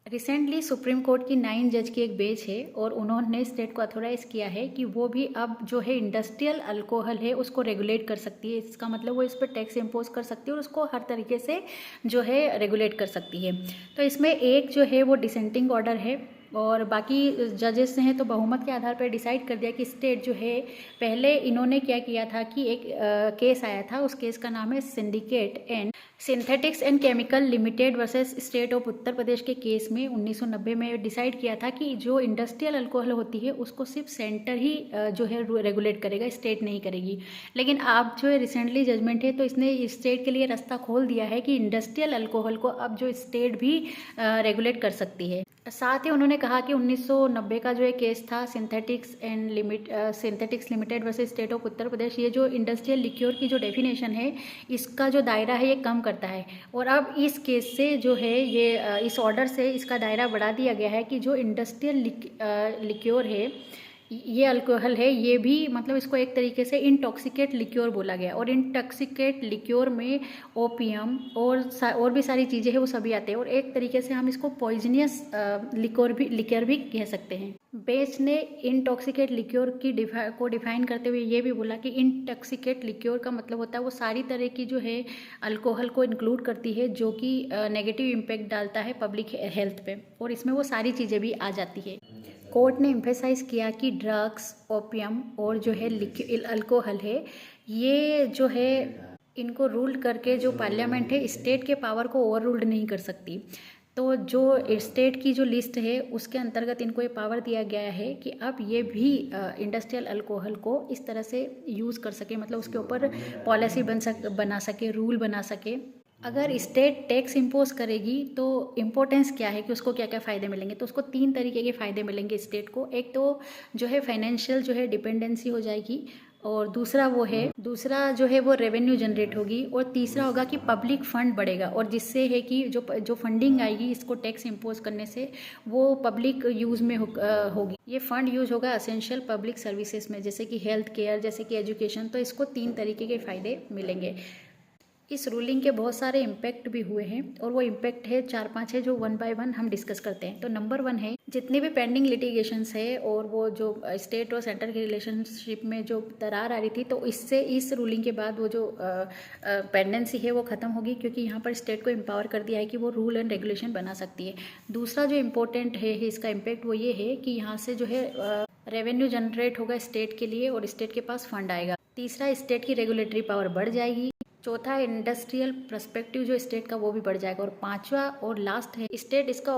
Recently supreme court की 9 जज की एक बेंच है और उन्होंने स्टेट को अथोराइज किया है कि वो भी अब जो है इंडस्ट्रियल अल्कोहल है उसको रेगुलेट कर सकती है। इसका मतलब वो इस पर टैक्स इम्पोज कर सकती है और उसको हर तरीके से जो है रेगुलेट कर सकती है। तो इसमें एक जो है वो डिसेंटिंग ऑर्डर है और बाकी जजेस हैं तो बहुमत के आधार पर डिसाइड कर दिया कि स्टेट जो है, पहले इन्होंने क्या किया था कि एक केस आया था, उस केस का नाम है syndicate and synthetics and chemical limited versus state of Uttar Pradesh के केस में 1990 में डिसाइड किया था कि जो इंडस्ट्रियल अल्कोहल होती है उसको सिर्फ सेंटर ही जो है रेगुलेट करेगा, स्टेट नहीं करेगी। लेकिन अब जो है रिसेंटली जजमेंट है तो इसने स्टेट के लिए रास्ता खोल दिया है कि इंडस्ट्रियल अल्कोहल को अब जो स्टेट भी रेगुलेट कर सकती है। साथ ही उन्होंने कहा कि 1990 का जो एक केस था synthetics limited versus state of Uttar Pradesh, ये जो इंडस्ट्रियल लिक्योर की जो डेफिनेशन है इसका जो दायरा है ये कम करता है। और अब इस केस से जो है ये इस ऑर्डर से इसका दायरा बढ़ा दिया गया है कि जो इंडस्ट्रियल लिक्योर है, ये अल्कोहल है, ये भी मतलब इसको एक तरीके से इंटॉक्सिकेट लिक्योर बोला गया। और इंटॉक्सिकेट लिक्योर में ओपियम और भी सारी चीज़ें हैं वो सभी आते हैं और एक तरीके से हम इसको पॉइजनियस लिक्योर भी कह सकते हैं। बेंच ने इंटॉक्सिकेट लिक्योर की को डिफाइन करते हुए ये भी बोला कि इंटॉक्सिकेट लिक्योर का मतलब होता है वो सारी तरह की जो है अल्कोहल को इंक्लूड करती है जो कि नेगेटिव इम्पैक्ट डालता है पब्लिक हेल्थ पे, और इसमें वो सारी चीज़ें भी आ जाती है। कोर्ट ने एम्फेसाइज किया कि ड्रग्स, ओपियम और जो है अल्कोहल है, ये जो है इनको रूल करके जो पार्लियामेंट है स्टेट के पावर को ओवर रूल्ड नहीं कर सकती। तो जो स्टेट की जो लिस्ट है उसके अंतर्गत इनको ये पावर दिया गया है कि अब ये भी इंडस्ट्रियल अल्कोहल को इस तरह से यूज़ कर सके, मतलब उसके ऊपर पॉलिसी बना सके, रूल बना सके। अगर स्टेट टैक्स इम्पोज करेगी तो इम्पोर्टेंस क्या है कि उसको क्या क्या फ़ायदे मिलेंगे, तो उसको 3 तरीके के फ़ायदे मिलेंगे स्टेट को। एक तो जो है फाइनेंशियल जो है डिपेंडेंसी हो जाएगी, और दूसरा जो है वो रेवेन्यू जनरेट होगी, और तीसरा होगा कि पब्लिक फंड बढ़ेगा, और जिससे है कि जो फंडिंग आएगी इसको टैक्स इम्पोज करने से वो पब्लिक यूज़ में होगी। ये फंड यूज होगा असेंशियल पब्लिक सर्विसेज में, जैसे कि हेल्थ केयर, जैसे कि एजुकेशन। तो इसको 3 तरीके के फ़ायदे मिलेंगे। इस रूलिंग के बहुत सारे इम्पैक्ट भी हुए हैं और वो इम्पैक्ट है 4-5 है जो 1 बाय 1 हम डिस्कस करते हैं। तो नंबर 1 है, जितनी भी पेंडिंग लिटिगेशंस है और वो जो स्टेट और सेंटर की रिलेशनशिप में जो दरार आ रही थी, तो इससे इस रूलिंग के बाद वो जो पेंडेंसी है वो ख़त्म होगी, क्योंकि यहाँ पर स्टेट को एम्पावर कर दिया है कि वो रूल एंड रेगुलेशन बना सकती है। दूसरा जो इम्पोर्टेंट है इसका इम्पैक्ट वो ये है कि यहाँ से जो है रेवेन्यू जनरेट होगा स्टेट के लिए और स्टेट के पास फंड आएगा। तीसरा, स्टेट की रेगुलेटरी पावर बढ़ जाएगी। चौथा, इंडस्ट्रियल पर्सपेक्टिव जो स्टेट का वो भी बढ़ जाएगा। और पांचवा और लास्ट है, स्टेट इसका